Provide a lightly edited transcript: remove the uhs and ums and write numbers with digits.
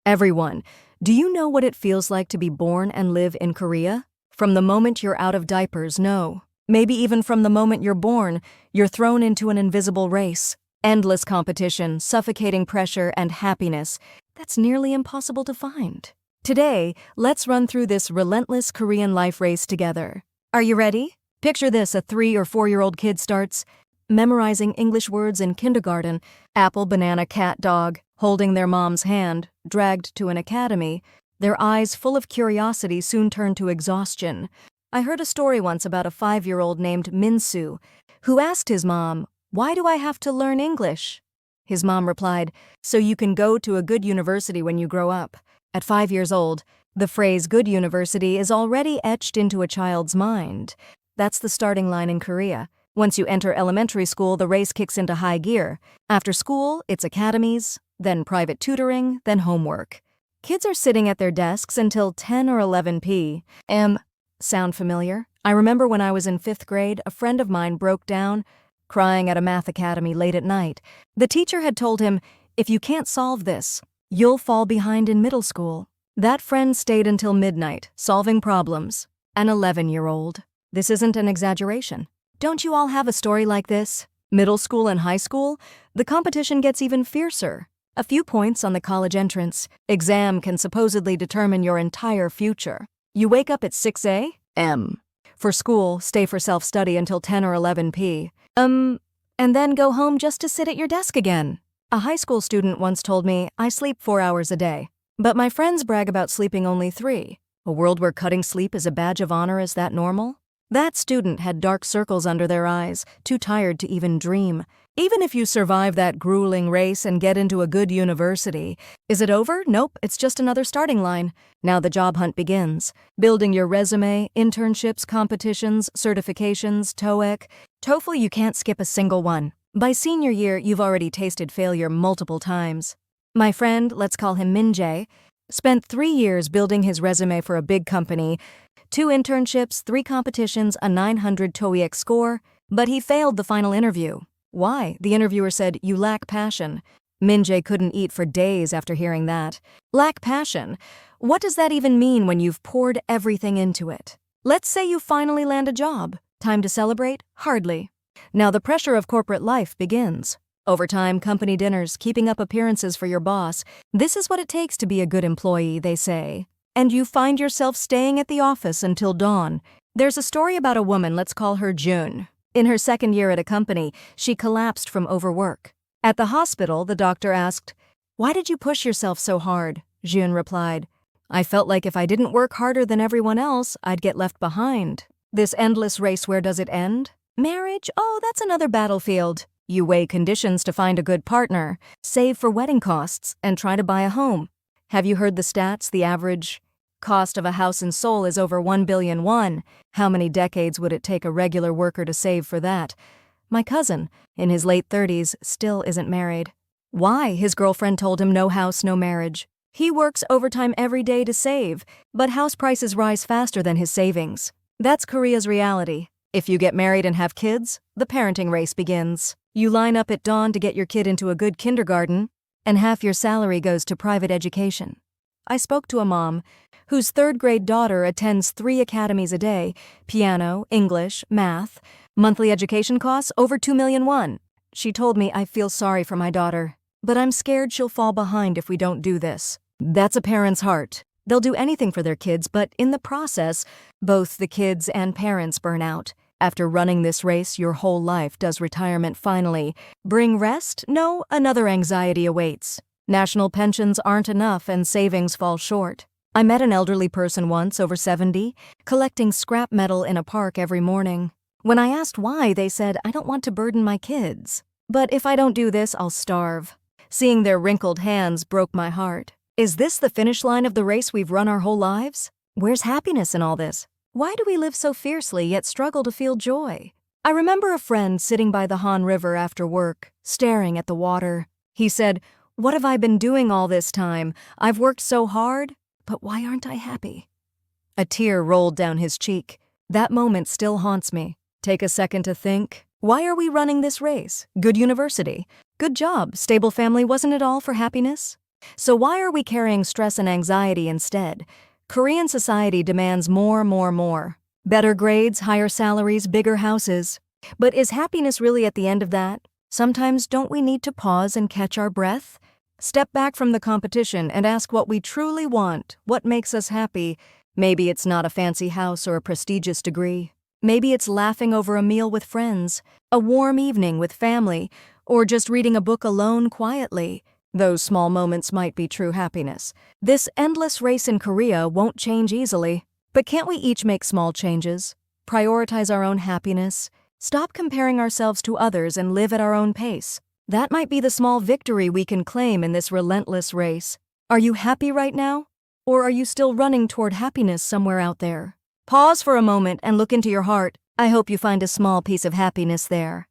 Everyone, do you know what it feels like to be born and live in Korea? From the moment you're out of diapers, no. Maybe even from the moment you're born, you're thrown into an invisible race. Endless competition, suffocating pressure, and happiness that's nearly impossible to find. Today, let's run through this relentless Korean life race together. Are you ready? Picture this: a 3 or 4-year-old kid starts memorizing English words in kindergarten, apple, banana, cat, dog, holding their mom's hand, dragged to an academy. Their eyes full of curiosity soon turn to exhaustion. I heard a story once about a 5-year-old named Minsu, who asked his mom, "Why do I have to learn English?" His mom replied, "So you can go to a good university when you grow up." At 5 years old, the phrase good university is already etched into a child's mind. That's the starting line in Korea. Once you enter elementary school, the race kicks into high gear. After school, it's academies, then private tutoring, then homework. Kids are sitting at their desks until 10 or 11 p.m. Sound familiar? I remember when I was in 5th grade, a friend of mine broke down, crying at a math academy late at night. The teacher had told him, "If you can't solve this, you'll fall behind in middle school." That friend stayed until midnight, solving problems. An 11-year-old. This isn't an exaggeration. Don't you all have a story like this? Middle school and high school, the competition gets even fiercer. A few points on the college entrance exam can supposedly determine your entire future. You wake up at 6 a.m. for school, stay for self-study until 10 or 11 p.m., and then go home just to sit at your desk again. A high school student once told me, "I sleep 4 hours a day, but my friends brag about sleeping only 3. A world where cutting sleep is a badge of honor, is that normal?" That student had dark circles under their eyes, too tired to even dream. Even if you survive that grueling race and get into a good university, is it over? Nope, it's just another starting line. Now the job hunt begins. Building your resume, internships, competitions, certifications, TOEIC, TOEFL, you can't skip a single one. By senior year, you've already tasted failure multiple times. My friend, let's call him Min-jae, spent 3 years building his resume for a big company, 2 internships, 3 competitions, a 900 TOEIC score, but he failed the final interview. Why? The interviewer said, "You lack passion." Min-jae couldn't eat for days after hearing that. Lack passion? What does that even mean when you've poured everything into it? Let's say you finally land a job. Time to celebrate? Hardly. Now the pressure of corporate life begins. Overtime, company dinners, keeping up appearances for your boss. This is what it takes to be a good employee, they say. And you find yourself staying at the office until dawn. There's a story about a woman, let's call her June. In her 2nd year at a company, she collapsed from overwork. At the hospital, the doctor asked, "Why did you push yourself so hard?" June replied, "I felt like if I didn't work harder than everyone else, I'd get left behind." This endless race, where does it end? Marriage? Oh, that's another battlefield. You weigh conditions to find a good partner, save for wedding costs, and try to buy a home. Have you heard the stats? The average cost of a house in Seoul is over 1 billion won. How many decades would it take a regular worker to save for that? My cousin, in his late 30s, still isn't married. Why? His girlfriend told him no house, no marriage. He works overtime every day to save, but house prices rise faster than his savings. That's Korea's reality. If you get married and have kids, the parenting race begins. You line up at dawn to get your kid into a good kindergarten, and half your salary goes to private education. I spoke to a mom whose 3rd-grade daughter attends 3 academies a day: piano, English, math. Monthly education costs over 2 million won. She told me, "I feel sorry for my daughter, but I'm scared she'll fall behind if we don't do this." That's a parent's heart. They'll do anything for their kids, but in the process, both the kids and parents burn out. After running this race your whole life, does retirement finally bring rest? No, another anxiety awaits. National pensions aren't enough and savings fall short. I met an elderly person once, over 70, collecting scrap metal in a park every morning. When I asked why, they said, "I don't want to burden my kids. But if I don't do this, I'll starve." Seeing their wrinkled hands broke my heart. Is this the finish line of the race we've run our whole lives? Where's happiness in all this? Why do we live so fiercely yet struggle to feel joy? I remember a friend sitting by the Han River after work, staring at the water. He said, "What have I been doing all this time? I've worked so hard, but why aren't I happy?" A tear rolled down his cheek. That moment still haunts me. Take a second to think. Why are we running this race? Good university, good job, stable family, wasn't it all for happiness? So why are we carrying stress and anxiety instead? Korean society demands more. Better grades, higher salaries, bigger houses. But is happiness really at the end of that? Sometimes don't we need to pause and catch our breath? Step back from the competition and ask what we truly want, what makes us happy. Maybe it's not a fancy house or a prestigious degree. Maybe it's laughing over a meal with friends, a warm evening with family, or just reading a book alone quietly. Those small moments might be true happiness. This endless race in Korea won't change easily. But can't we each make small changes? Prioritize our own happiness? Stop comparing ourselves to others and live at our own pace. That might be the small victory we can claim in this relentless race. Are you happy right now? Or are you still running toward happiness somewhere out there? Pause for a moment and look into your heart. I hope you find a small piece of happiness there.